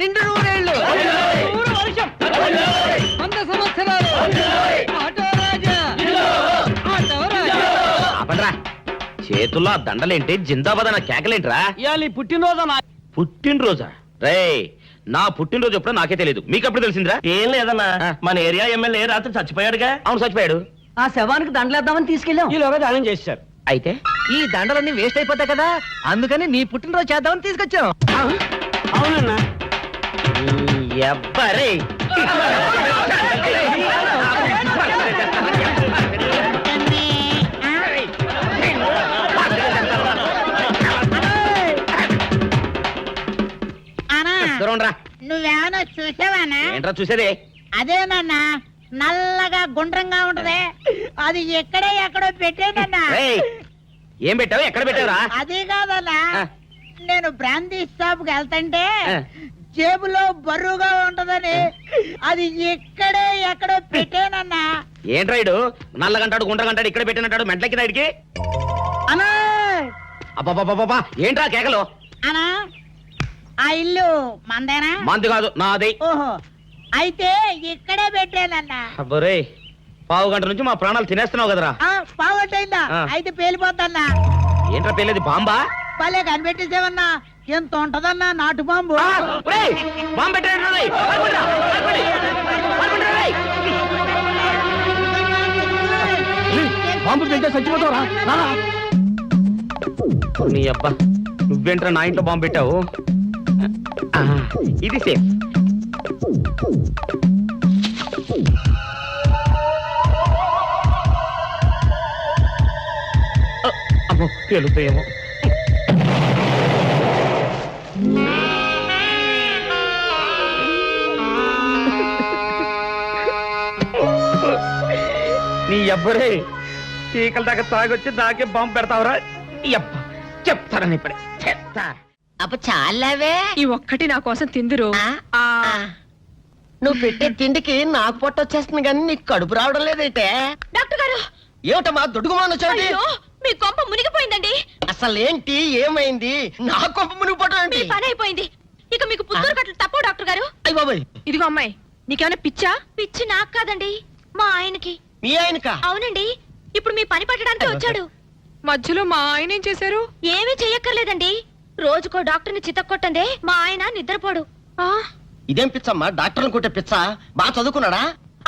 నిండు నూరేళ్ళు, నూరు వర్షం, 100 సంవత్సరాలు. ఆటో రాజా, ఆటో రాజా. ఆపండ్రా, చేతుల్లో ఆ దండలేంటి, జిందాబాద్ అన్న కేకలేంట్రా? ఇవాళ నీ పుట్టినరోజా? పుట్టినరోజా? రే, నా పుట్టినరోజు ఎప్పుడో నాకే తెలియదు, మీకెప్పుడు తెలిసిందిరా? ఏం లేదన్నా, మన ఏరియా ఎమ్మెల్యే రాత్రి చచ్చిపోయాడుగా. అవును, చచ్చిపోయాడు. ఆ శవానికి దండలేద్దామని తీసుకెళ్ళాం. ఈలోగా దానం చేశారు. అయితే ఈ దండలన్నీ వేస్ట్ అయిపోతాయి కదా, అందుకని నీ పుట్టినరోజు చేద్దామని తీసుకొచ్చాం. అవునన్నా. ఎవ్వరే నువ్వేమన్నా చూసావానా? ఏంట్రా చూసేదే? అదేనన్నా, నల్లగా గుండ్రంగా ఉంటది, అది ఎక్కడో పెట్టేనన్నా. ఏం పెట్టావు, ఎక్కడ పెట్టావురా? అది కాదన్నా, నేను బ్రాందీ షాప్ కి వెళ్తుంటే ఆ. జేబులో బరువుగా ఉంటదని అది ఎక్కడో పెట్టేనన్నా. ఏంట్రా ఇడు నల్లగంటాడు గుండ్రగంటాడు ఇక్కడ పెట్టినట్టాడు మెంట్లకి నాయుడికి? అన్నా అబ్బాబాబాబా, ఏంట్రా కేకలు? అన్నా, ఆ ఇల్లు మందేనా? మంది కాదు, నాది. ఓహో, అయితే ఇక్కడే పెట్టానన్నా. అబ్బరే, పావు గంట నుంచి మా ప్రాణాలు తినేస్తున్నావు కదరా. పావట్టయిందా? ఆ. అయితే పేలిపోతాన్నా. ఏంట్రా పెళ్ళేది, బాంబా? భలే కనిపెట్టేసేవన్నా, ఎంత ఉంటదన్నా నాటు బాంబు. బాంబు పెట్టాడు. బాంబు తింటే చచ్చిపోతావురా. నీ అబ్బా, నువ్వేంట్రా నా ఇంట్లో బాంబు పెట్టావు? ఇది సేఫ్. అమ్మో, పేలుతాయేమో. నీ అబ్బరే, చీకల దాకా తాగొచ్చి నాకే బాంబు పెడతావురా? చెప్తారని ఇప్పుడే చెప్తా. అప్ప చాలావే, ఈ ఒక్కటి నా కోసం తిందురు. నువ్వు పెట్టే తిండికి నాకు పొట్ట వచ్చేస్తుంది కానీ నీకు కడుపు రావడం లేదైతే. డాక్టర్ గారు, ఏమిటమ్మా దుడుగుమాను చోటి? అయ్యో, మీ కొంప మునిగిపోయిందండి. అసలు ఏంటి, ఏమైంది? నా కొంప మునిగిపోవడం మీ ఏంటి? పని అయిపోయింది. ఇక మీకు పుత్తూరు కట్టలు తప్పవు డాక్టర్ గారు. అయ్య బాబాయ్, ఇదిగో అమ్మాయి, నీకేమైనా పిచ్చా? పిచ్చి నాకు కాదండి, మా ఆయనకి. మీ ఆయనకా? అవునండి, ఇప్పుడు మీ పని పట్టడానికి వచ్చాడు. మధ్యలో మా ఆయన ఏం చేశారు? ఏమీ చెయ్యక్కర్లేదండి, రోజుకో డాక్టర్ని చితక్కొట్టందే మా ఆయన నిద్రపోడు. ఇదేం పిచ్చమ్మా, డాక్టర్ని కొట్టే పిచ్చ? బాగా చదువుకున్నాడా?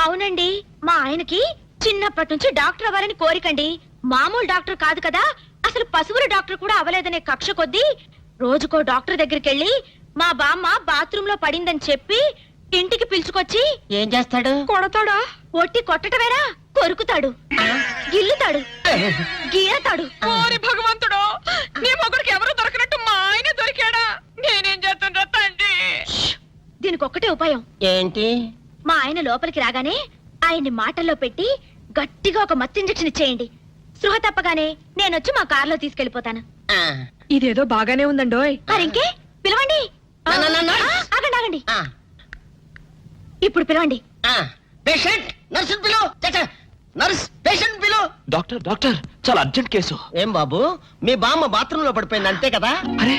అవునండి, మా ఆయనకి చిన్నప్పటి నుంచి డాక్టర్ అవ్వాలని కోరికండి. మామూలు డాక్టర్ కాదు కదా, అసలు పశువుల డాక్టర్ కూడా అవ్వలేదనే కక్ష కొద్దీ రోజుకో డాక్టర్ దగ్గరికి వెళ్ళి మా బామ్మ బాత్రూమ్ లో పడిందని చెప్పి ఇంటికి పిలుచుకొచ్చి ఏం చేస్తాడు? కొడతాడా? ఒట్టి కొట్టటమేరా, కొరుకుతాడు, గిల్లుతాడు, గీరతాడు. ఓరి భగవంతుడు, నీ మొగుడికి ఎవరు దొరకనట్టు మా ఆయన దొరికాడా? నేనేం చేస్తుండ్రా తండ్రి? దీనికి ఒక్కటే ఉపాయం. ఏంటి? మా ఆయన లోపలికి రాగానే ఆయన్ని మాటల్లో పెట్టి గట్టిగా ఒక మత్తు ఇంజెక్షన్ ఇచ్చేయండి. స్పృహ తప్పగానే నేనొచ్చి మా కారులో తీసుకెళ్లిపోతాను. ఇదేదో బాగానే ఉందండోయ్. మరింకే పిలవండి. ఆగండి ఆగండి, ఇప్పుడు పిలవండి. పేషెంట్, నర్సు పిలు. నర్స్, పేషెంట్ పిలు. డాక్టర్ డాక్టర్, చాలా అర్జెంట్ కేసు. ఏం బాబు, మీ బామ్మ బాత్రూమ్ లో పడిపోయింది అంతే కదా? అరే,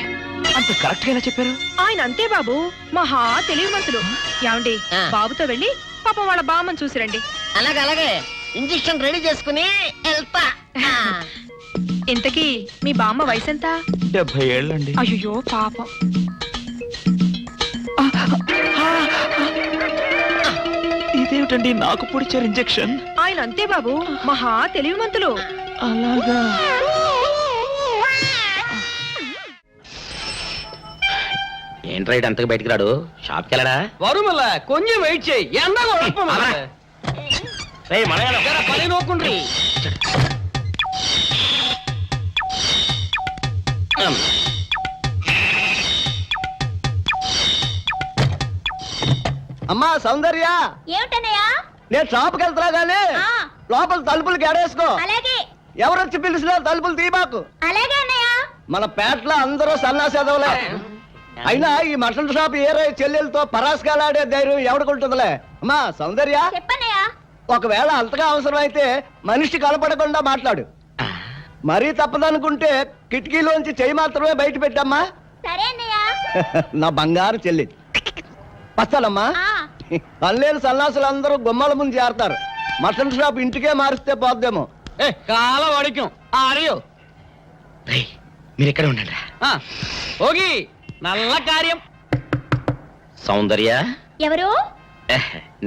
అంత కరెక్ట్ గా చెప్పారు. ఆయన అంతే బాబు, మహా తెలివి మనసులు. ఏమండి, బాబుతో వెళ్ళి పాపం వాళ్ళ బామ్మని చూసిరండి. అలాగే ఇంజెక్షన్ రెడీ చేసుకుని వెళ్తా. ఇంతకీ మీ బామ్మ వయసు ఎంత? 70 ఏళ్ళండి. అయ్యో పాపం. ఇదేమిటండి నాకు పొడిచారు ఇంజెక్షన్? ఆయన అంతే బాబు, మహా తెలివి మంతులు. అలాగా? ఏంట్రా ఇటు అంతకు బయటికి రాడు? షాప్కి వెళ్ళడా? వరుమల్ల కొంచెం వెయిట్ చేయి, ఎండ పని నోకుండ్రి. అమ్మా సౌందర్య, ఏమిటన్నయ్యా? నేను షాప్కి వెళ్తున్నా గానీ లోపల తలుపులు గడేసుకో. అలాగే ఎవరొచ్చి పిలిచినా తలుపులు తీయబాకు. అలాగే అన్నయ్య. మన పేటలో అందరూ సన్నాసేదవులే. అయినా ఈ మటన్ షాప్ ఏరే చెల్లెలతో పరాస్కాలాడే ధైర్యం ఎవడుకుంటుందిలే. అమ్మా సౌందర్య, చెప్పన్నయ్యా. ఒకవేళ అంతగా అవసరం అయితే మనిషి కనపడకుండా మాట్లాడు. మరీ తప్పదనుకుంటే కిటికీలోంచి చెయ్యి మాత్రమే బయట పెట్టమ్మా. సరే అన్నయ్య. నా బంగారు చెల్లి. వస్తానమ్మా. అల్లేరు సన్నాసులు అందరూ గుమ్మల ముందు చేరతారు. మటన్ షాప్ ఇంటికే మారిస్తే పోద్దేమో. కాల వాడికం ఆడియో మీరు ఎక్కడ ఉండండి. ఓగి నల్ల కార్యం. సౌందర్య, ఎవరు?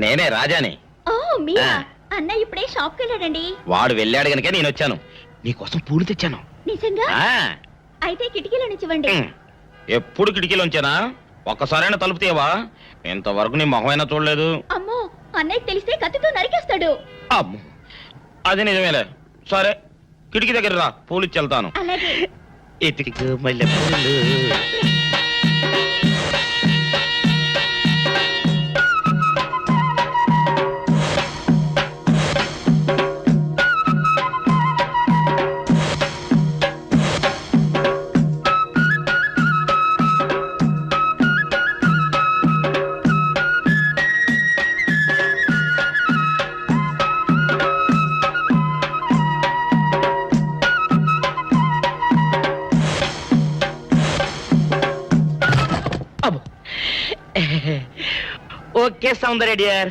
నేనే రాజాని. ఓ మీరా? అన్నయ్య ఇప్పుడే షాప్ కి వెళ్ళాడండి. వాడు వెళ్ళాడు గనుక నేను వచ్చాను. నీకోసం పూలు తెచ్చాను. నిజంగా? అయితే కిటికీలో నుంచి ఇవ్వండి. ఎప్పుడు కిటికీలో ఉంచానా? ఒక్కసారైనా తలుపు తీయవా? ఇంతవరకు నీ మొహమైనా చూడలేదు. అమ్మో, అన్నయ్య తెలిస్తే కత్తితో నరికేస్తాడు. అమ్మో, అది నిజమేలే. సరే, కిటికీ దగ్గర రా, పూలు ఇచ్చి వెళ్తాను. అలాగే. ఎతికి మల్లె పూలు. ఓకే సౌందర్య డియర్,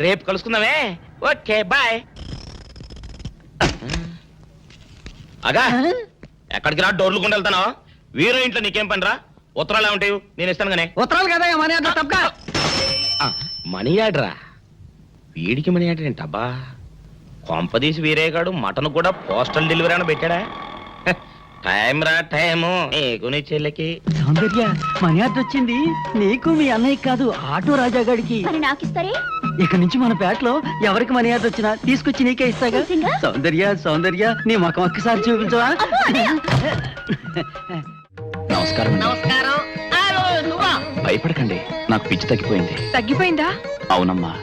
రేపు కలుసుకుందామే. Okay bye. అగా ఎక్కడికి రా, డోర్లు కొండ వెళ్తానా? వీరో ఇంట్లో నీకేం పని రా? ఉత్తరాలు ఏమంటాయి? నేను ఇస్తాను గానే. ఉత్తరాలు కదా మనీ ఆర్డర్ తప్ప. మనీ ఆర్డరా? వీడికి మనీ ఆర్డర్ ఏంటబ్బా? కొంపదీసి వీరేగాడు మటన్ కూడా పోస్టల్ డెలివరీ అని పెట్టాడా? టైం రా టైము నీకు నీ చెల్లెకి. సౌందర్య, మనీ ఆర్డర్ వచ్చింది. నీకు మీ అన్నయ్య కాదు, ఆటో రాజా గాడికి. మరి నాకిస్తారే? ఇక నుంచి మన పేటలో ఎవరికి మనీ ఆర్డర్ వచ్చినా తీసుకొచ్చి నీకే ఇస్తాగా. నిజంగా? సౌందర్య, సౌందర్య, నీ ముఖం ఒక్కసారి చూపించవా? నమస్కారం అండి. నమస్కారం. నువ్వా? భయపడకండి, నాకు పిచ్చి తగ్గిపోయింది. తగ్గిపోయిందా? అవునమ్మా,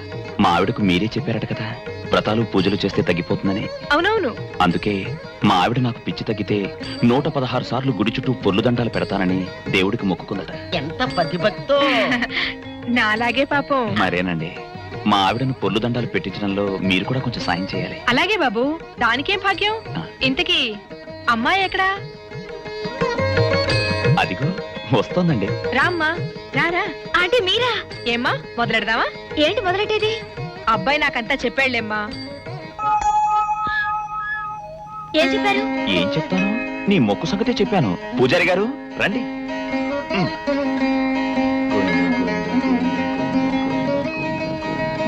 మా ఆవిడకు మీరే చెప్పారట కదా, వ్రతాలు పూజలు చేస్తే తగ్గిపోతుందని. అవునవును. అందుకే మా ఆవిడ నాకు పిచ్చి తగ్గితే 116 సార్లు గుడి చుట్టూ పొర్లు దండాలు పెడతానని దేవుడికి మొక్కుకుందట. ఎంత పతిభక్తో. నాలాగే పాపం. మరేనండి, మా ఆవిడను పొర్లు దండాలు పెట్టించడంలో మీరు కూడా కొంచెం సాయం చేయాలి. అలాగే బాబు, దానికేం భాగ్యం. ఇంతకీ అమ్మాయి ఎక్కడా? అదిగో వస్తోందండి. రామ్మా, రారా. అంటే మీరా? ఏమ్మా, మొదలెడదామా? ఏంటి మొదలెట్టేది? అబ్బాయి నాకంతా చెప్పాడులేమ్మా. ఏం చెప్పారు? ఏం చెప్తాను, నీ మొక్కు సంగతే చెప్పాను. పూజారి గారు రండి.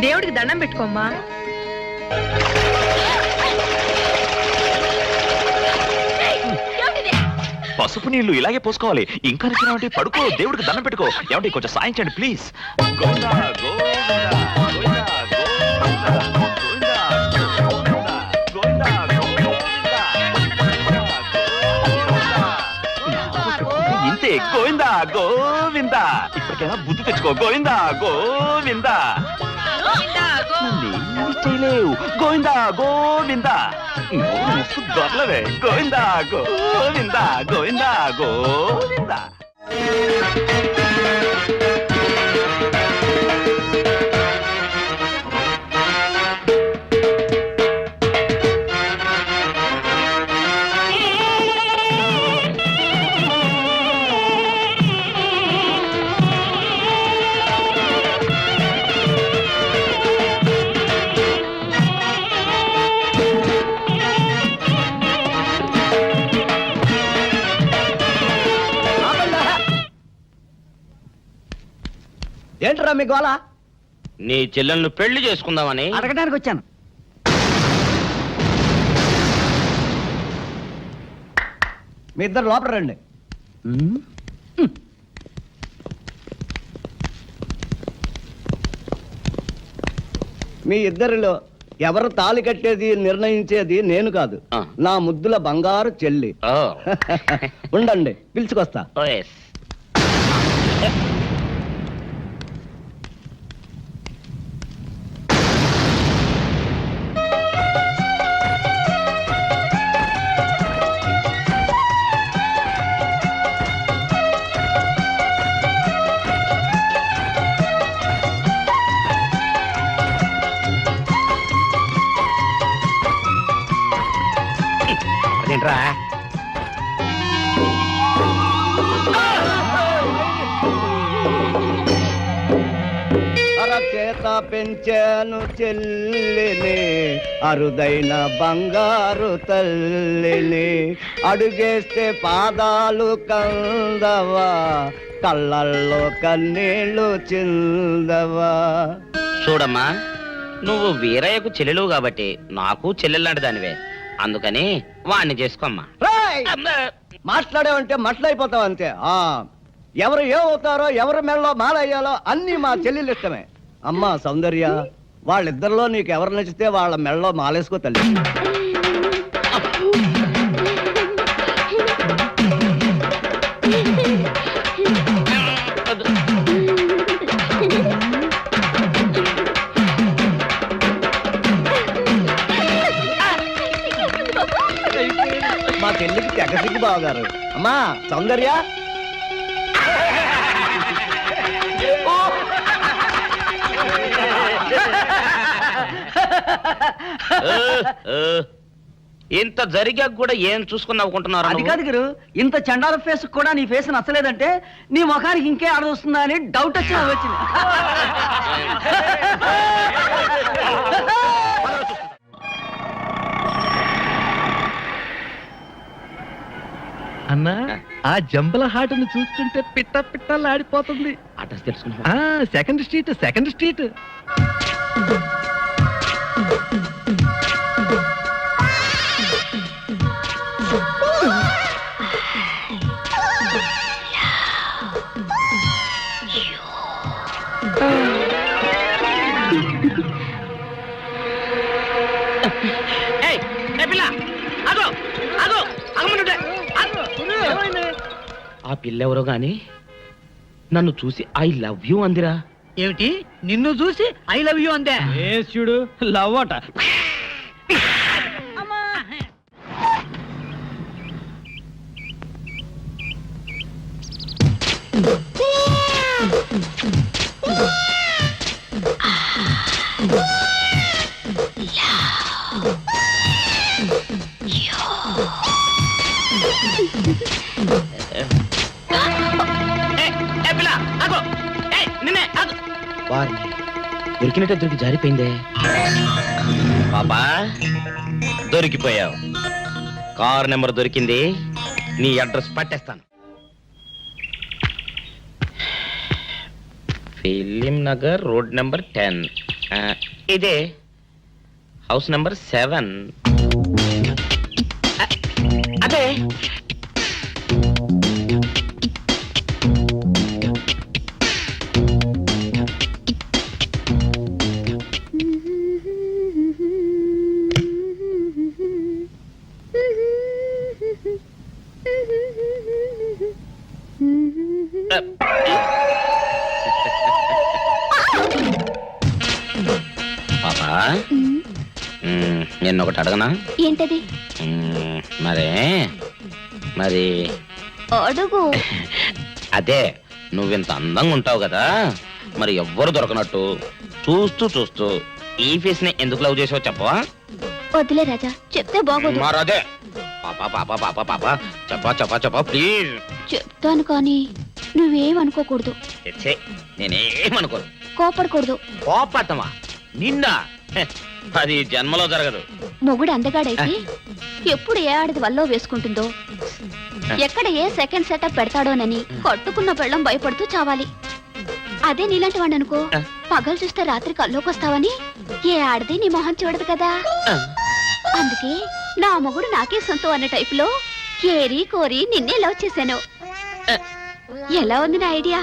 దేవుడికి దండం పెట్టుకోమ్మా. పసుపు నీళ్లు ఇలాగే పోసుకోవాలి. ఇంకా నచ్చినావంటే పడుకో, దేవుడికి దండం పెట్టుకో. ఏమంటే కొంచెం సాయం చేయండి ప్లీజ్. గోవిందా, గోవిందా, గోవిందా, గోవిందా, గోవిందా, గోవిందా, గోవిందా. ఇంతే, గోవిందా గోవిందా. ఇప్పటికైనా బుద్ధి తెచ్చుకో. గోవిందా గోవిందా. నన్నేమీ చేయలేవు. గోవిందా గోవిందా. మస్తు దొరలవే. గోవిందా గోవిందా, గోవిందా గోవిందా. ఏంట్రా మీ గోళ? నీ చెల్లెలను పెళ్లి చేసుకుందామని. అడగడానికి వచ్చాను. మీ ఇద్దరు లోపల రండి. మీ ఇద్దరిలో ఎవరు తాళి కట్టేది నిర్ణయించేది నేను కాదు, నా ముద్దుల బంగారు చెల్లి. ఉండండి, పిలుచుకొస్తా. అదేంట్రా? చేత పెంచాను చెల్లిని, అరుదైన బంగారు తల్లిని. అడుగేస్తే పాదాలు కందవా, కళ్ళల్లో కన్నీళ్ళు చిందవా. చూడమ్మా, నువ్వు వీరయ్యకు చెల్లెలు కాబట్టి నాకు చెల్లెల్లాంటి దానివే. అందుకని వాణ్ణి చేసుకోమ్మా. రేయ్! మాట్లాడావంటే మట్లయిపోతావు అంతే. ఎవరు ఏమవుతారో, ఎవరి మెళ్ళలో మాలయ్యాలో అన్ని మా చెల్లెలు ఇష్టమే. అమ్మా సౌందర్య, వాళ్ళిద్దరిలో నీకు ఎవరు నచ్చితే వాళ్ళ మెళ్ళలో మాలేసుకో తల్లి. మా చెల్లికి తెగసిగ్గు బావగారు. అమ్మా సౌందర్య, ఇంత జరిగాక కూడా ఏం చూసుకుని నవ్వుకుంటున్నారు? అది కాదు గురు, ఇంత చండాల ఫేస్ కూడా నీ ఫేస్ నచ్చలేదంటే నీ ముఖానికి ఇంకే ఆడదొస్తుందా అని డౌట్ వచ్చి వచ్చింది. అన్నా, ఆ జంబల హాటను చూస్తుంటే పిట్ట పిట్టలాడిపోతుంది. అడ్రస్ తెలుసుకున్నా? Second street. ఆ పిల్లెవరో గాని నన్ను చూసి ఐ లవ్ యూ అందిరా. ఏమిటి, నిన్ను చూసి ఐ లవ్ యూ అందే? చూడు, లవ్ అట. దొరికినట్టే దొరికి జారిపోయిందే. పాపా, దొరికిపోయావు. కారు నెంబర్ దొరికింది, నీ అడ్రస్ పట్టేస్తాను. Film Nagar, road number 10. ఇదే హౌస్ నెంబర్ 7. అదే. పాపా, నేను ఒకటి అడగనా? ఏంటది? మరి అడుగు. అదే, నువ్వింత అందంగా ఉంటావు కదా, మరి ఎవ్వరు దొరకనట్టు చూస్తూ ఈ ఫేస్ ని ఎందుకు లవ్ చేసావు చెప్పవా? వదిలే రాజా, చెప్తే బాగోదు. మరదే చెప్పా ప్లీజ్. చెప్తాను కానీ నువ్వేమనుకోకూడదు. నేనేమనుకోను. కోపడకూడదు. కోపడతావా? నిండా అది జన్మలో జరగదు. మొగుడు అందగాడైతే ఎప్పుడు ఏ ఆడది వల్లో వేసుకుంటుందో, ఎక్కడ ఏ సెకండ్ సెటప్ పెడతాడోనని కట్టుకున్న పెళ్ళం భయపడుతూ చావాలి. అదే నీలాంటి వాడు అనుకో, పగలు చూస్తే రాత్రి కల్లోకొస్తావని ఏ ఆడది నీ మొహం చూడదు కదా. అందుకే నా మొగుడు నాకే సొంతం అన్న టైపులో ఏరి కోరి నిన్నే లవ్ చేశాను. ఎలా ఉంది నా ఐడియా?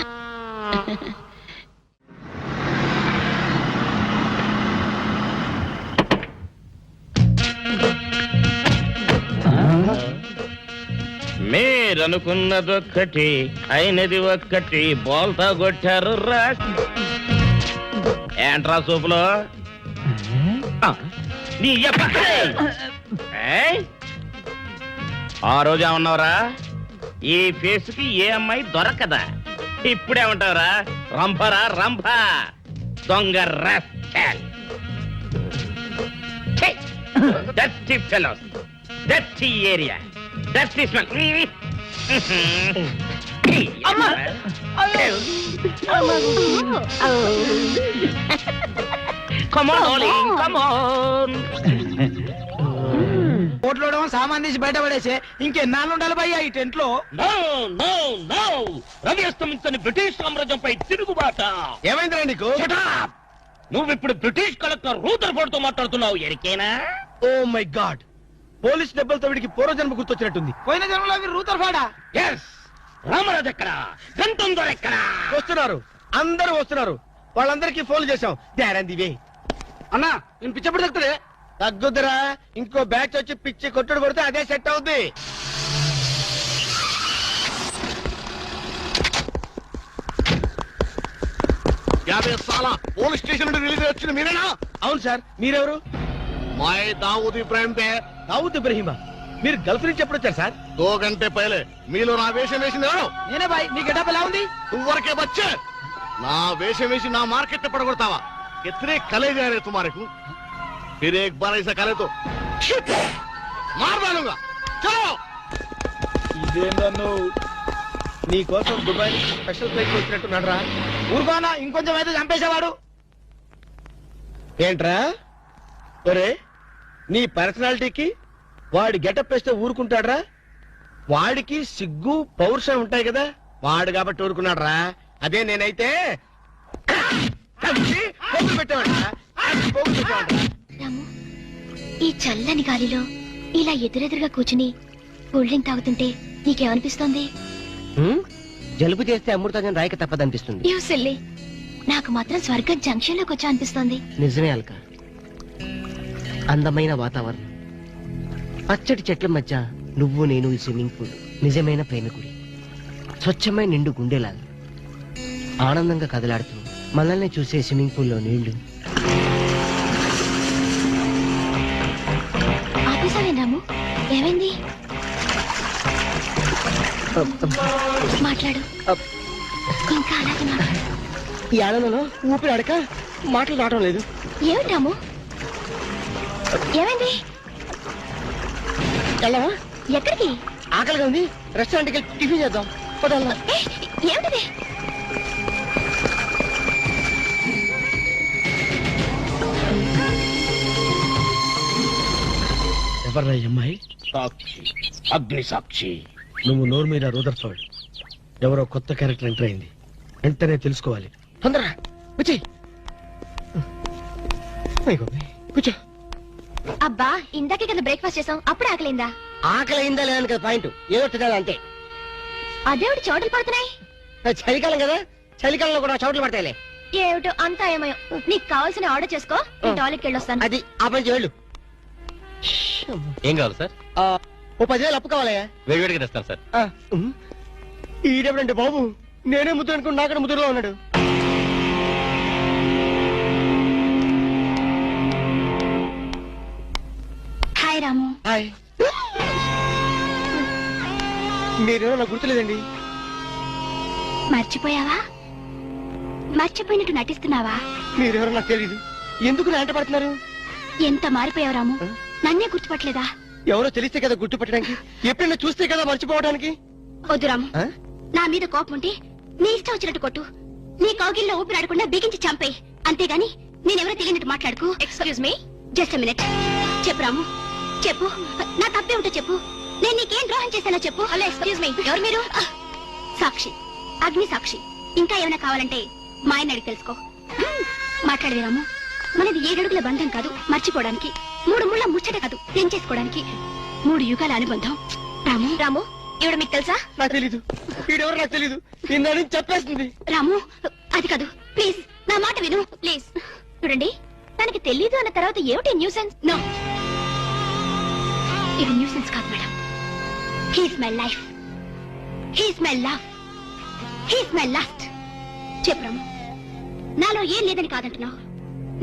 మీరనుకున్నదొక్కటి, అయినది ఒక్కటి, బోల్తా కొట్టారు రా. ఏంట్రా సూపులో నీ ఆ రోజు ఏమన్నావురా? ఈ ఫేస్ కి ఏ అమ్మాయి దొరకదా? ఇప్పుడేమంటావురా? రంభరా రంభ, దొంగ rascal. Dirty fellows, dirty area, dirty smell. కోట్లో సామాన్ తీసి బయట పడేసే ఇంకెన్నాళ్ళు ఉండాలి భయ్యా ఈ టెంట్ లో. రవి అస్తమించని బ్రిటిష్ సామ్రాజ్యంపై తిరుగుబాట. ఏమైందిరా నీకు? నువ్విప్పుడు బ్రిటిష్ కలెక్టర్ రూదర్ఫోర్డ్ తో మాట్లాడుతున్నావు. ఎరికేనా? ఓ మై గాడ్, పోలీస్ దెబ్బలతో వీడికి పూర్వజన్మ గుర్తొచ్చినట్టుంది. పోయిన జన్మలో అవి రూతర్ఫాడా? ఎస్. రామరాజు ఎక్కడా? గంటం దొర ఎక్కడా? వస్తున్నారు, అందరూ వస్తున్నారు. వాళ్ళందరికీ ఫోన్ చేశాం. దివే అన్నా, నేను పిచ్చప్పుడు తగ్గుతుంది. తగ్గుద్దురా, ఇంకో బ్యాచ్ వచ్చి పిచ్చి కొట్టుడు కొడితే అదే సెట్ అవుద్ది. పోలీస్ స్టేషన్ నుండి రిలీజ్ వచ్చిన మీరేనా? అవును సార్, మీరెవరు? मैं दाऊद इब्राहिम पे దావుద్ ఇబ్రహీమా, మీరు గల్ఫ్ నుంచి ఎప్పుడు వచ్చారు సార్? 2 घंटे पहले మీలో నా వేషం వేసింది ఎవరు? నేనే బాయ్. మీ గెటప్ ఎలా ఉంది? నువ్వరకే బచ్చే నా వేషం వేసి నా మార్కెట్ పడగొడతావా? कितने कले जा रहे तुम्हारे को? फिर एक बार ऐसा करे तो मार डालूंगा. चलो. ఇదేందన్ను నీ కోసం దుబాయ్ స్పెషల్ ఫ్లైట్ వచ్చినట్టున్నాడు రా. ఊరుకోనా, ఇంకొంచెం అయితే చంపేసేవాడు. ఏంట్రా ఒరే, నీ పర్సనాలిటీకి వాడి గెటప్ వేస్తే ఊరుకుంటాడ్రా? వాడికి సిగ్గు పౌరుషం ఉంటాయి కదా, వాడు కాబట్టి ఊరుకున్నాడు రా. అదే నేనైతే పెట్టేవాడ్రా. రాము, ఈ చల్లని గాలిలో ఇలా ఎదురెదురుగా కూర్చుని కూల్ డ్రింక్ తాగుతుంటే నీకేమనిపిస్తోంది? జలుబు చేస్తే అమృతంగా రాయక తప్పదనిపిస్తుంది. యూ సిల్లీ, నాకు మాత్రం స్వర్గం జంక్షన్ లోకి వచ్చా అనిపిస్తోంది. నిజమే అల్క, అందమైన వాతావరణం, పచ్చటి చెట్ల మధ్య నువ్వు నేను ఈ స్విమ్మింగ్ పూల్ నిజమైన ప్రేమికుడి, స్వచ్ఛమైన నిండు గుండెలాగా ఆనందంగా కదలాడుతూ మనల్ని చూసే స్విమ్మింగ్ పూల్లో నీళ్లు. ఆపేసావేం రాము? ఏమైంది? మాట్లాడు, ఇంకా అలాగే మాట్లాడు. ఈ ఆనందంలో ఊపిరి అడక మాటలు రావడం లేదు. ఏమిటి రాము, ఏమైంది? వెళ్ళవా? ఎక్కడికి? ఆకలిగా ఉంది, రెస్టారెంట్కి వెళ్ళి టిఫిన్ చేద్దాం. పదల్లా. ఏమిటిది? ఎవర్రా ఈ అమ్మాయి? సాక్షి, అగ్ని సాక్షి. నువ్వు నోరు మీద రూదర్ఫోర్డ్, ఎవరో కొత్త క్యారెక్టర్ ఎంటర్ అయింది. వెంటనే తెలుసుకోవాలి. తొందరగా వచ్చి కూర్చో. అబ్బా, ఇందాకే కదా బ్రేక్ఫాస్ట్ చేసాం, అప్పుడు ఆకలిందా? ఆకలి అయిందా లేదని కదా పాయింట్, ఏదో తినాలి అంతే. అదేవిటి చోటలు పడుతున్నాయి. చలికాలం కదా, చలికాలంలో కూడా చోట్లు పడతాయిలే. ఏమిటో అంతా ఏమయో. నీకు కావాల్సిన ఆర్డర్ చేసుకో, నేను టాయిలెట్కి వెళ్ళొస్తాను. అది ఆ పని చేయాలి. ఏం కావాలి సార్? ఓ 10,000 అప్పు కావాలయ్యా. వేడివేడిగా తెస్తాను సార్. ఈడెవడండి బాబు, నేనే ముద్దు అనుకుని నాకడ ముద్దులో ఉన్నాడు. హాయ్ రాము. హాయ్. మీరేమో నాకు గుర్తులేదండి. మర్చిపోయావా? మర్చిపోయినట్టు నటిస్తున్నావా? మీరెవరో నాకు తెలియదు. ఎందుకు నా వెంట పడుతున్నారు? ఎంత మారిపోయావు రాము, నన్నే గుర్తుపట్టలేదా? ఎవరో తెలిస్తే కదా గుర్తుపట్టడానికి, ఎప్పుడైనా చూస్తే కదా మర్చిపోవడానికి. వద్దు రాము, నా మీద కోపం ఉంటే నీ ఇష్టం వచ్చినట్టు కొట్టు, నీ కౌగిల్లో ఊపిరాడకుండా బిగించి చంపేయి. అంతేగాని నేనెవరో తెలియనట్టు మాట్లాడుకు. Excuse me, just minute. చెప్పు రాము, చెప్పు, నా తప్పే ఉంటే చెప్పు. నేను నీకేం ద్రోహం చేశానో చెప్పు. హలో, ఎక్స్క్యూజ్ మీ, ఎవరు మీరు? సాక్షి, అగ్ని సాక్షి. ఇంకా ఏమైనా కావాలంటే మా ఆయన అడిగి తెలుసుకో. మాట్లాడేది రాము, మనది 7 అడుగుల బంధం కాదు మర్చిపోవడానికి, 3 ముళ్ళ ముచ్చట కాదు తెంచేసుకోవడానికి, 3 యుగాల అనుబంధం. రాము, రాము, ఇవిడ మీకు తెలుసా? నాకు తెలీదు. వీడెవరు నాకు తెలీదు. నిన్న చెప్పేస్తుంది. రాము, అది కాదు, ప్లీజ్ నా మాట విను, ప్లీజ్. చూడండి, తనకి తెలీదు అన్న తర్వాత ఏమిటి న్యూసెన్స్? నో, ఇది న్యూసెన్స్ కాదు madam. He's my life, he's my love, he's my last. చెప్పు రాము, నాలో ఏం లేదని కాదంటున్నావు,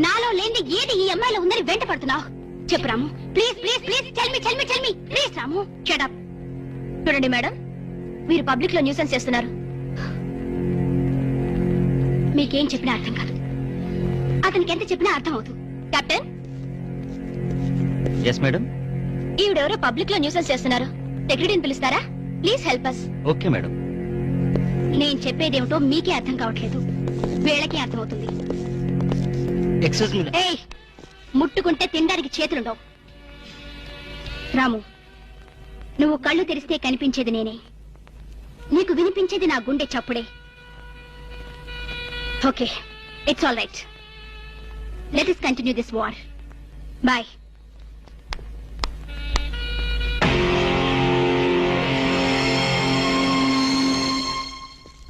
నాలో లేని ఏది ఈ అమ్మాయిలో ఉందని వెంట పడుతున్నావు. చెప్పు Ramu, please please please, tell me please. Ramu, shut up. చూడండి మేడం, మీరు పబ్లిక్ లో న్యూసెన్స్ చేస్తున్నారు. మీకేం చెప్పినా అర్థం కాదు, అతనికి ఎంత చెప్పినా అర్థం అవుతుంది. Captain, yes madam. ఈవిడెవరో పబ్లిక్ లో న్యూసెన్స్ చేస్తున్నారు. సెక్రటరీని పిలుస్తారా? Please help us. Okay madam. నేను చెప్పేదేమిటో మీకే అర్థం కావట్లేదు, వీళ్ళకి అర్థమవుతుంది. Excuse me. ఏయ్, ముట్టుకుంటే తినడానికి చేతులుండవు. రాము, నువ్వు కళ్ళు తెరిస్తే కనిపించేది నేనే, నీకు వినిపించేది నా గుండె చప్పుడే. Okay, it's all right. Let us continue this war. Boy.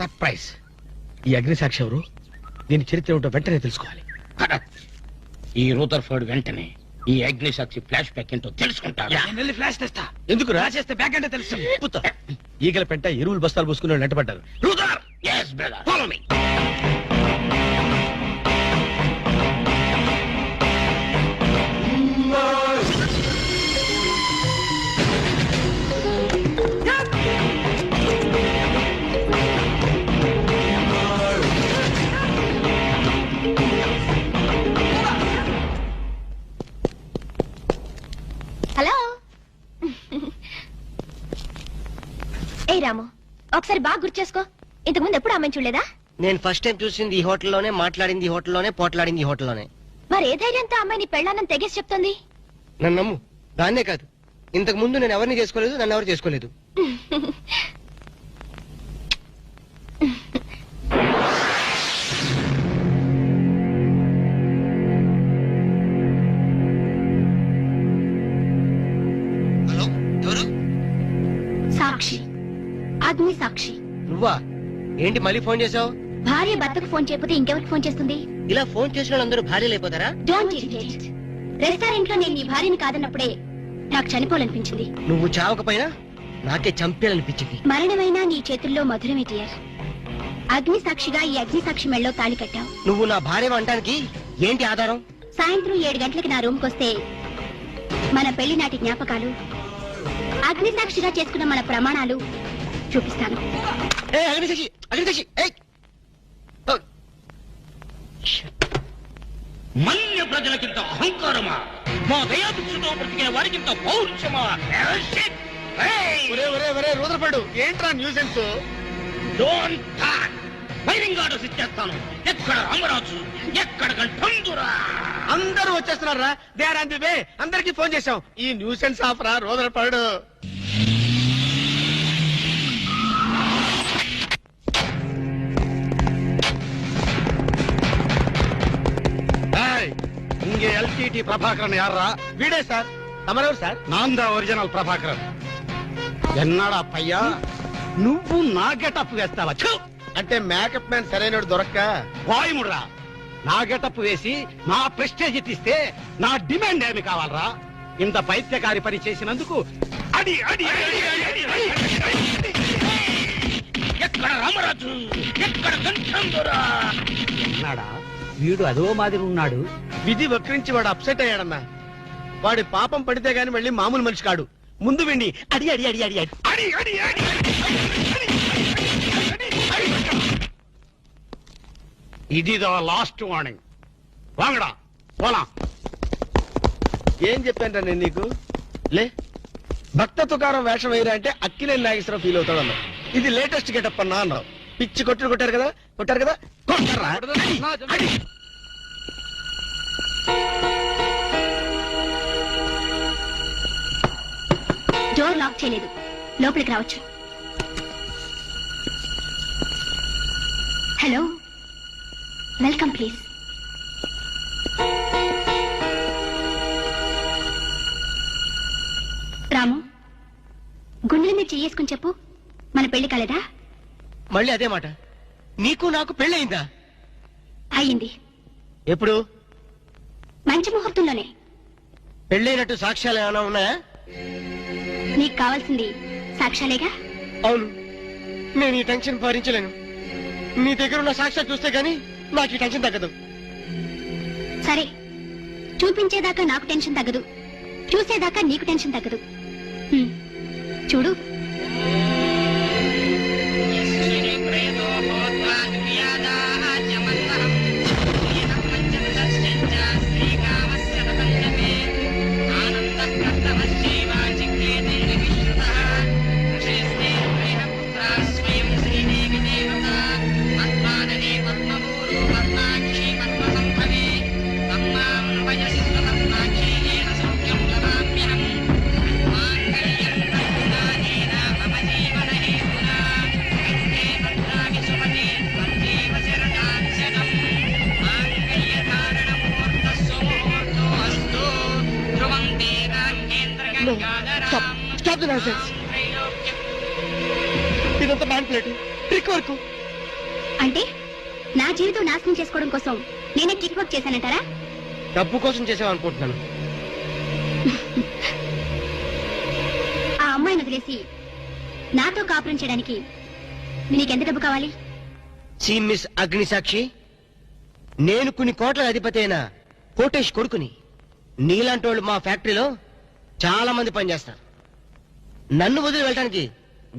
Surprise. ఈ అగ్నిసాక్షి ఎవరు? దీని చరిత్ర ఏమిటో వెంటనే తెలుసుకోవాలి. ఈ రూదర్ఫర్డ్ వెంటనే ఈ అగ్నిసాక్షి ఫ్లాష్ బ్యాక్ ఏంటో తెలుసుకుంటాడు. ఫ్లాష్ తెస్తా. ఎందుకు రాసేస్తే బ్యాక్ అంటే తెలుసు. ఈగల పెంట ఎరువులు బస్తాలు పోసుకుని నెట్టబడ్డారు. రూదర్, yes brother, follow me. Hello. ఏ రాము, ఒకసారి బాగా గుర్తు చేసుకో, ఇంతకుముందు ఎప్పుడు అమ్మాయి చూడలేదా? నేను ఫస్ట్ టైం చూసింది ఈ హోటల్లోనే, మాట్లాడింది ఈ హోటల్లోనే, పోట్లాడింది ఈ హోటల్లోనే. మరి ఏ ధైర్యంతో అమ్మాయి నీ పెళ్ళానని తెగేసి చెప్తుంది? నన్ను నమ్ము. దాన్నే కాదు, ఇంతకు ముందు నేను ఎవరిని చేసుకోలేదు, నన్ను ఎవరు చేసుకోలేదు. హలో, ఎవరు? సాక్షి, అగ్ని సాక్షి. నువ్వా? ఏంటి మళ్ళీ ఫోన్ చేసావు? భార్య భర్తకు ఫోన్ చేయకపోతే ఇంకెవరికి ఫోన్ చేస్తుంది? ఇలా ఫోన్ చేసిన వాళ్ళందరూ భార్యలు అయిపోతారా? Don't irritate. రెస్టారెంట్ లో నేను నీ భార్యని కాదన్నప్పుడే నాకు చనిపోవాలనిపించింది. నువ్వు చావకపోయినా నాకే చంపేయాలనిపించింది. మరణమైనా నీ చేతుల్లో మధురమే డియర్. అగ్ని సాక్షిగా ఈ అగ్ని సాక్షి మెళ్ళో తాళి కట్టావు. నువ్వు నా భార్య అనడానికి ఏంటి ఆధారం? సాయంత్రం 7 గంటలకి నా రూమ్కి వస్తే మన పెళ్లి నాటి జ్ఞాపకాలు, అగ్ని సాక్షిగా చేసుకున్న మన ప్రమాణాలు చూపిస్తాను. మన్య ప్రజలకింత అహంకారమా? మా దయాభిక్షతో బ్రతికిన వారికింత పౌరుషమా? రూదర్ఫర్డ్, ఏంట్రా nuisance? Don't talk. Firing orders ఇచ్చేస్తాను. ఎక్కడ రామరాజు, ఎక్కడ గంటందురా? అందరూ వచ్చేస్తున్నారా? They are on the way. అందరికి ఫోన్ చేశాం. ఈ న్యూసెన్స్ ఆఫ్ రా రూదర్ఫర్డ్. இங்கே எல்டிடி பிரபாகரன் யாரா? వీడే సార్. తమరెవరు సార్? நான் தான் ఒరిజినల్ ప్రభాకరన్. ఎన్నాడా పయ్యా, నువ్వు నా గెటప్ వేస్తావా? అంటే మేకప్ మ్యాన్ సరైనడు దొరక్క వాయుముడ్రా. నా గెటప్ వేసి నా ప్రెస్టేజ్ తీస్తే నా డిమాండ్ ఏమి కావాలరా? ఇంత పైత్యకారి పని చేసినందుకు అడి అడి అడి అడి అడి అడి. ఎక్కడ రామరాజు, ఎక్కడ గంటందురా? ఎన్నాడా వీడు అదో మాదిరి ఉన్నాడు. విధి వక్రించి వాడు అప్సెట్ అయ్యాడన్నా. వాడి పాపం పడితే గాని మళ్ళీ మామూలు మనిషి కాడు. ముందు విండి అడి అడి అడి అడి అడి అడి అడి అడి ఇదిదో లాస్ట్ వార్నింగ్. వాంగడా పోలా. ఏం చెప్పాను నేను నీకు? లే, భక్త తుకారం వేషం వేయరా అంటే అక్కినేని నాగేశ్వరం ఫీల్ అవుతాడు అన్నావు. ఇది లేటెస్ట్ గెటప్ అన్నా అన్నావు. పిచ్చి కొట్టారు కదా కొట్టారా? అడి. డోర్ లాక్ చేయలేదు, లోపలికి రావచ్చు. Hello, welcome please. రాము, గుండెల మీద చెయ్యేసుకుని చెప్పు, మన పెళ్లి కాలేదా? మళ్ళీ అదే మాట. నీకు నాకు పెళ్ళయిందా? అయ్యింది. ఎప్పుడు? మంచి ముహూర్తంలోనే. పెళ్ళైనట్టు సాక్ష్యాలు ఏమైనా ఉన్నాయా? నీకు కావాల్సింది సాక్ష్యాలేగా? అవును, నేను ఈ టెన్షన్ భరించలేను. నీ దగ్గర ఉన్న సాక్ష్యాలు చూస్తే గానీ నాకు ఈ టెన్షన్ తగ్గదు. సరే, చూపించేదాకా నాకు టెన్షన్ తగ్గదు, చూసేదాకా నీకు టెన్షన్ తగ్గదు. చూడు. ఇదంతా మ్యాన్పులేట్ ట్రిక్ వర్క్. అంటే నా జీవితం నాశనం చేసుకోవడం కోసం నేనే కిక్ వర్క్ చేశానంటారా? డబ్బు కోసం చేసావనుకుంటున్నాను. ఆ అమ్మాయిని వదిలేసి నాతో కాపురం చేయడానికి నీకెంత డబ్బు కావాలి? సి మిస్ అగ్నిసాక్షి, నేను కొన్ని కోట్ల అధిపతి అయిన కోటేష్ కొడుకుని. నీలాంటి వాళ్ళు మా ఫ్యాక్టరీలో చాలా మంది పనిచేస్తారు. నన్ను వదిలి వెళ్ళడానికి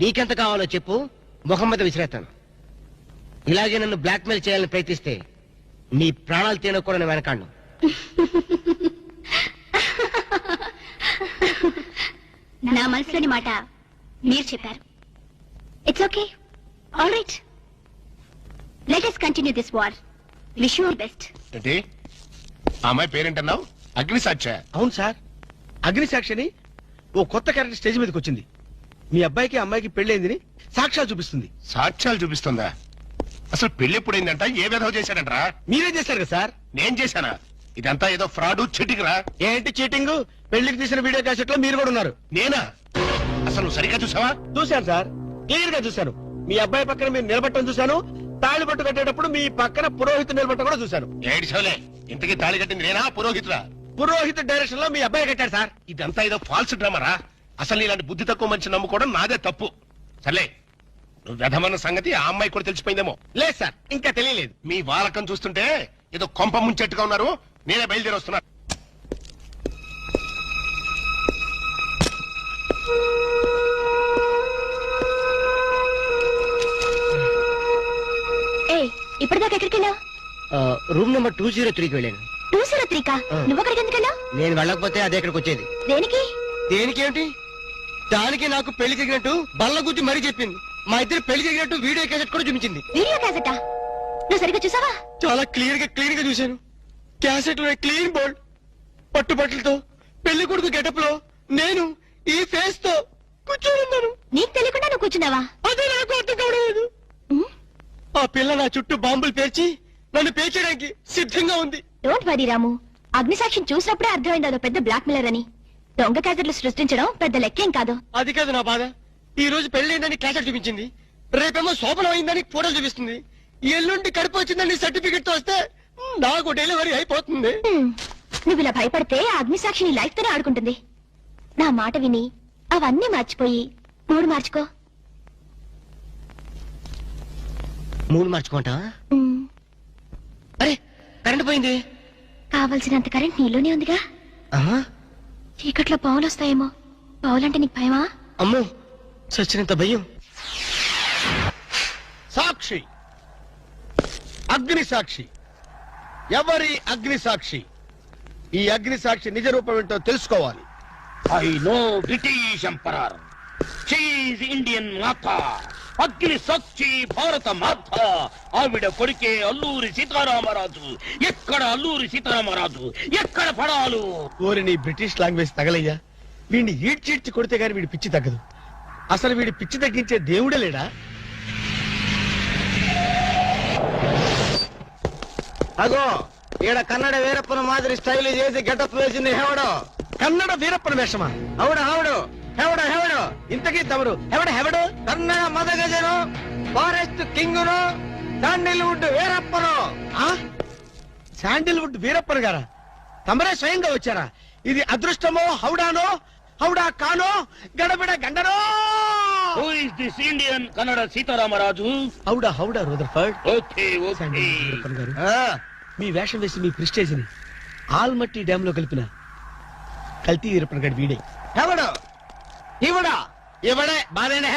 నీకెంత కావాలో చెప్పు, ముఖం మీద విసిరేస్తాను. ఇలాగే నన్ను బ్లాక్మెయిల్ చేయాలని ప్రయత్నిస్తే నీ ప్రాణాలు తీయడం కూడా నేను వెనకాడను. నా మనసులోని మాట మీరు చెప్పారు. It's okay, all right, let us continue this war. Wish you all best. ఏంటి ఆ అమ్మాయి పేరేంటన్నావు? అగ్నిసాక్ష? అవును సార్, అగ్నిసాక్షిని ఓ కొత్త క్యారెక్టర్ స్టేజ్ మీదకి వచ్చింది. మీ అబ్బాయికి అమ్మాయికి పెళ్ళైందని సాక్ష్యాలు చూపిస్తుంది. సాక్ష్యాలు చూపిస్తుందా? అసలు పెళ్లి ఎప్పుడైందంట? ఏ విధవ చేశాడంటరా? మీరే చేశారు కదా సార్? నేను చేశానా? ఇదంతా ఏదో ఫ్రాడ్ చీటింగ్ రా. ఏంటి చీటింగ్? పెళ్లికి తీసిన వీడియో క్యాసెట్ లో మీరు కూడా ఉన్నారు. నేనా? అసలు నువ్వు సరిగ్గా చూసావా? చూశాను సార్, క్లియర్ గా చూశాను. మీ అబ్బాయి పక్కన మీరు నిలబట్టడం చూశాను. తాళి పట్టు కట్టేటప్పుడు మీ పక్కన పురోహితు నిలబట్టడం కూడా చూశాను. ఏడిసోలే, ఇంతకీ తాళి కట్టింది నేనా పురోహితురా? పురోహిత డైరెక్షన్ లో మీ అబ్బాయి కట్టాడు సార్. ఇదంతా ఏదో ఫాల్స్ డ్రామారా. అసలు ఇలాంటి బుద్ధి తక్కువ మనిషి నమ్ముకోవడం నాదే తప్పు. సర్లే, నువ్వు వ్యధమన్న సంగతి ఆ అమ్మాయి కూడా తెలిసిపోయిందేమో. లేదు సార్, ఇంకా తెలియలేదు. మీ వాలకం చూస్తుంటే ఏదో కొంప ముంచెట్టుగా ఉన్నారు. నేనే బయలుదేరి వస్తున్నా. ఇప్పటిదాకా ఎక్కడికి వెళ్ళావు? రూమ్ నెంబర్ 203కి వెళ్ళాను. 203కా? నువ్వు అక్కడికి ఎందుకు వెళ్ళావు? నేను వెళ్ళకపోతే అదే ఇక్కడికి వచ్చేది. దేనికి? దేనికేమిటి? దానికి నాకు పెళ్లి జరిగినట్టు బల్ల గుద్ది మరీ చెప్పింది. మా ఇద్దరు పెళ్లి జరిగినట్టు వీడియో క్యాసెట్ కూడా చూపించింది. వీడియో క్యాసెటా? నువ్వు సరిగ్గా చూసావా? చాలా క్లియర్ గా చూశాను. క్యాసెట్ లో క్లీన్ బోల్డ్ పట్టుబట్టలతో పెళ్లి కొడుకు గెటప్ లో నేను ఈ ఫేస్ తో కూర్చొని ఉన్నాను. నీకు తెలియకుండా నువ్వు కూర్చున్నావా? అదే నాకు అర్థం కావడం. ఆ పిల్ల నా చుట్టూ బాంబులు పేర్చి నన్ను పేర్చడానికి సిద్ధంగా ఉంది. డోంట్ వరీ రాము, అగ్నిసాక్షిని చూసినప్పుడే అర్థమైంది అదో పెద్ద బ్లాక్ మెయిలర్ అని. దొంగ క్యాసెట్లు సృష్టించడం పెద్ద లెక్కేం కాదు. అది కాదు నా బాధ. ఈ రోజు పెళ్లి క్యాసెట్ చూపించింది, రేపేమో శోభనం అయిందని ఫోటోలు చూపిస్తుంది, ఎల్లుండి కడుపు వచ్చిందని సర్టిఫికెట్ తో వస్తే నాకు డెలివరీ అయిపోతుంది. నువ్వు ఇలా భయపడితే ఆ అగ్నిసాక్షిని లైఫ్ తోనే ఆడుకుంటుంది. నా మాట విని అవన్నీ మర్చిపోయి మూడు మార్చుకో. మూడు మార్చుకుంటావా? అరే కరెంట్ పోయింది. కావలసినంత కరెంట్ నీలోనే ఉందిగా. చీకట్లో పావులు వస్తాయేమో. పావులంటే నీకు భయమా? అమ్మో, చచ్చినంత భయం. సాక్షి, అగ్ని సాక్షి. ఎవరి అగ్ని సాక్షి? ఈ అగ్ని సాక్షి నిజ రూపం ఏంటో తెలుసుకోవాలి. ఐ నో బ్రిటిష్ ఎంపరర్, షీఈ్ ఇండియన్ మాత, అగ్ని సాక్షి భారత మాత. ఆవిడ కొడుకే అల్లూరి సీతారామరాజు. ఎక్కడ అల్లూరి సీతారామరాజు, ఎక్కడ పడాలు? ఓరి నీ బ్రిటిష్ లాంగ్వేజ్ తగలయ్యా. వీడిని ఈడ్చిడ్చి కొడితే గాని వీడి పిచ్చి తగ్గదు. అసలు వీడి పిచ్చి తగ్గించే దేవుడే లేడా? అగో ఈడ కన్నడ వీరప్పన మాదిరి స్టైల్ చేసి గెటప్ వేసింది హెవడో. కన్నడ వీరప్పన వేషమా? అవుడు హెవడు హెవడు హెవడు. ఇంతకీ తమరు హెవడు? కన్నడ మదగజను, ఫారెస్ట్ కింగును, శాండిల్వుడ్ వీరప్పను. శాండిల్వుడ్ వీరప్పన్ గారా? తమరే స్వయంగా వచ్చారా? ఇది అదృష్టమో హౌడానో, హౌడా కానో, గడబిడ గండనో. Who is this Indian Kannada Sitaramaraju? హౌడా హౌడా Rutherford. Okay okay. Veerappan garu, మీ వేషం వేసి మీ ప్రిస్టేజ్ ని ఆల్మట్టి డ్యామ్ లో కలిపిన కల్తీ వీరప్పన్ గారు వీడే. ఎవడు ఇవడా? ఇవడే బాధేనే.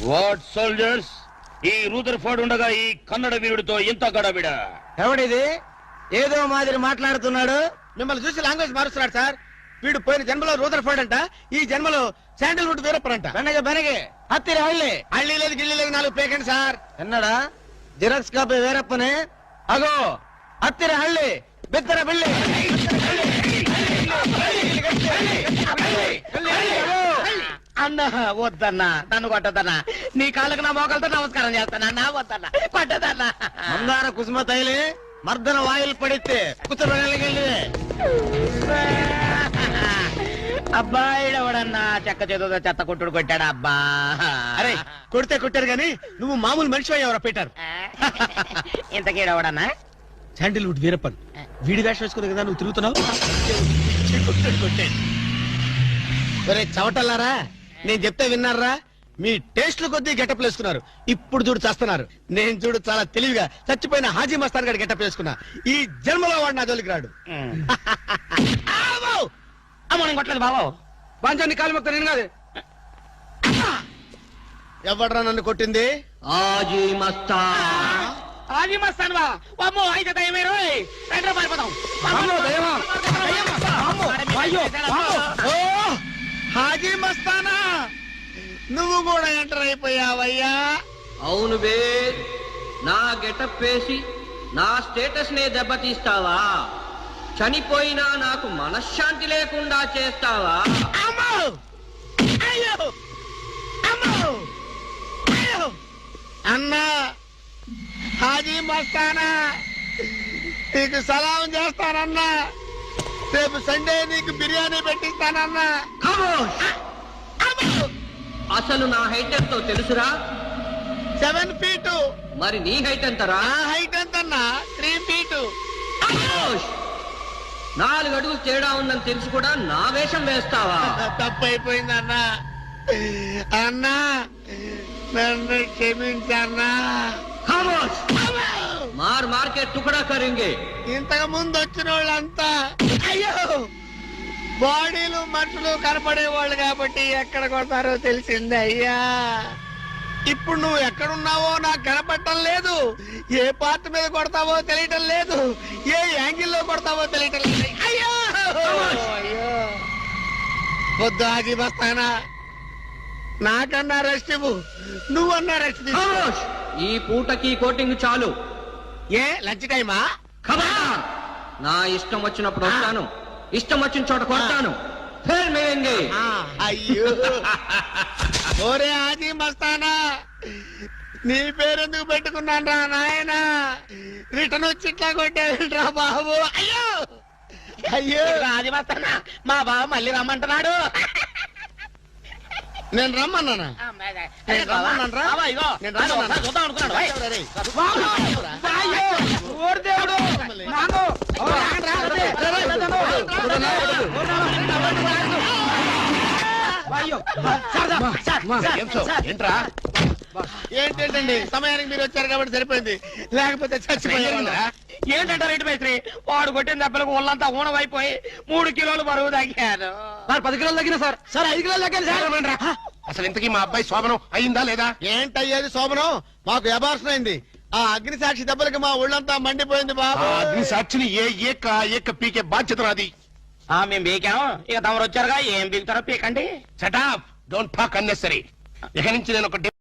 వాట్ సోల్జర్స్, ఈ రూదర్ఫోర్డ్ ఉండగా ఈ కన్నడ వీరుడితో ఇంత గడబిడ? ఎవడిది? ఏదో మాదిరి మాట్లాడుతున్నాడు. మిమ్మల్ని చూసి లాంగ్వేజ్ మారుస్తున్నాడు సార్. వీడు పోయిన జన్మలో రూదర్ఫోర్డ్ అంట, ఈ జన్మలో శాండిల్వుడ్ వీరప్పన్ అంట. బెనగే హత్తిరి హళ్ళి. హళ్ళి లేదు గిల్లి లేదు, 4 పేకండి సార్. ఎన్నడా జిరాక్స్ కాపీ వీరప్పనే. అగో హత్తిరి హళ్ళి, బిత్తర బిల్లి. అన్న వద్దన్నా, నన్ను కొట్టదన్నా. నీ కాళ్ళకు నా మోకాలతో నమస్కారం చేస్తానా? నా వద్దన్నా, పట్టదన్నా. మందార కుసుమ తైలి మర్దన వాయులు పడితే కుతురగలిగే. అబ్బాయి ఎవడన్నా చెక్క చేతులతో చెత్త కొట్టుడు కొట్టాడా అబ్బా? అరే కొడితే కొట్టారు గాని నువ్వు మామూలు మనిషి ఎవరో పెట్టారు. ఇంతకీడవడన్నా? శాండిల్వుడ్ వీరప్పన్ వీడి వేషం వేసుకుని కదా నువ్వు తిరుగుతున్నావు. ఒరే చవటల్లారా, నేను చెప్తే విన్నారా? మీ టేస్ట్ల కొద్దీ గెటప్ వేసుకున్నారు. ఇప్పుడు చూడు చేస్తున్నారు. నేను చూడు చాలా తెలివిగా చచ్చిపోయిన హాజీ మస్తాన్ గారి గెటప్ వేసుకున్నా. ఈ జన్మలో వాడు నా జోలికి రాడు. అమ్మ కొట్టలేదు బాబు. పంచాన్ని కాలు మొక్క నేను కాదు. ఎవడ్రా నన్ను కొట్టింది? ఆజీ మస్తా హాజీ మస్తాన్ బా. అమ్మో అయితే దయమే రోయ్. రండి రా, పారిపోదాం. ఓ హాజీ మస్తానా, నువ్వు కూడా ఎంటర్ అయిపోయావయ్యా. అవును బే, నా గెటప్ వేసి నా స్టేటస్ నే దెబ్బతీస్తావా? చనిపోయినా నాకు మనశ్శాంతి లేకుండా చేస్తావా? అమ్మో! అయ్యో! అమ్మో! అయ్యో! అన్నా హాజీ మస్తానా, నీకు సలాం చేస్తానన్నా. రేపు సండే నీకు బిర్యానీ పెట్టిస్తానన్నా. ఖమోష్! అసలు నా హైట్ ఎంతో తెలుసురా? 7 feet. మరి నీ హైట్ ఎంతరా? నా హైట్ ఎంతన్నా? 3 feet. ఖమోష్! 4 అడుగులు తేడా ఉందని తెలిసి కూడా నా వేషం వేస్తావా? తప్పైపోయిందన్నా. అన్నా నన్ను క్షమించన్నా. ఖమోష్! మార్ మార్కే టుకడా కరింగే. ఇంతకు ముందు వచ్చిన వాళ్ళంతా అయ్యో బాడీలు మనుషులు కనపడే వాళ్ళు కాబట్టి ఎక్కడ కొడతారో తెలిసింది అయ్యా. ఇప్పుడు నువ్వు ఎక్కడున్నావో నాకు కనపడటం లేదు. ఏ పార్ట్ మీద కొడతావో తెలియటం లేదు. ఏ యాంగిల్లో కొడతావో తెలియటం లేదు. అయ్యో అయ్యో వద్దు ఆగి వస్తానా. నాకన్నా రెస్ట్ ఇవ్వు, నువ్వన్నా రెస్ట్ తీసుకో. ఖమోష్! ఈ పూటకి కోటింగ్ చాలు. ఏ లంచ్ టైమా? ఖబర్దార్! నా ఇష్టం వచ్చినప్పుడు వస్తాను, ఇష్టం వచ్చిన చోట కొడతాను. ఫిర్ మిలేంగే. అయ్యో ఓరే ఆజీ మస్తానా, నీ పేరెందుకు పెట్టుకున్నాను రా నాయనా? రిటర్న్ వచ్చి ఇట్లా కొట్టేరా బాబు. అయ్యో అయ్యో హాజీ మస్తానా, మా బావ మళ్ళీ రమ్మంటున్నాడు. నేను రమ్మన్నానా? నేను రమ్మన్నాను రా. నేను రమ్మన్నానా? చూద్దాం అనుకున్నాడు. ఏంటండి సమయానికి మీరు వచ్చారు కాబట్టి సరిపోయింది, లేకపోతే చచ్చిపోయారు. ఏంటంటారు ఇటు మేస్త్రి? వాడు కొట్టిన దెబ్బలకు ఒళ్ళంతా ఊనమైపోయి 3 కిలోలు బరువు తగ్గాను. 10 కిలోలు తగ్గిన సార్. సార్ 5 కిలోలు తగ్గాను సార్. అసలు ఇంతకీ మా అబ్బాయి శోభనం అయిందా లేదా? ఏంటయ్యేది శోభనం? మాకు అబార్షన్ అయింది. ఆ అగ్ని సాక్షి దెబ్బలకి మా ఒళ్ళంతా మండిపోయింది బాబు. అగ్ని సాక్షిని ఏక పీకే బాధ్యత నాది. మేము బీకాం, ఇక తమరు వచ్చారుగా, ఏం బీకుతారో పీకండి. Shut up, don't talk unnecessary. ఇక నుంచి నేను ఒక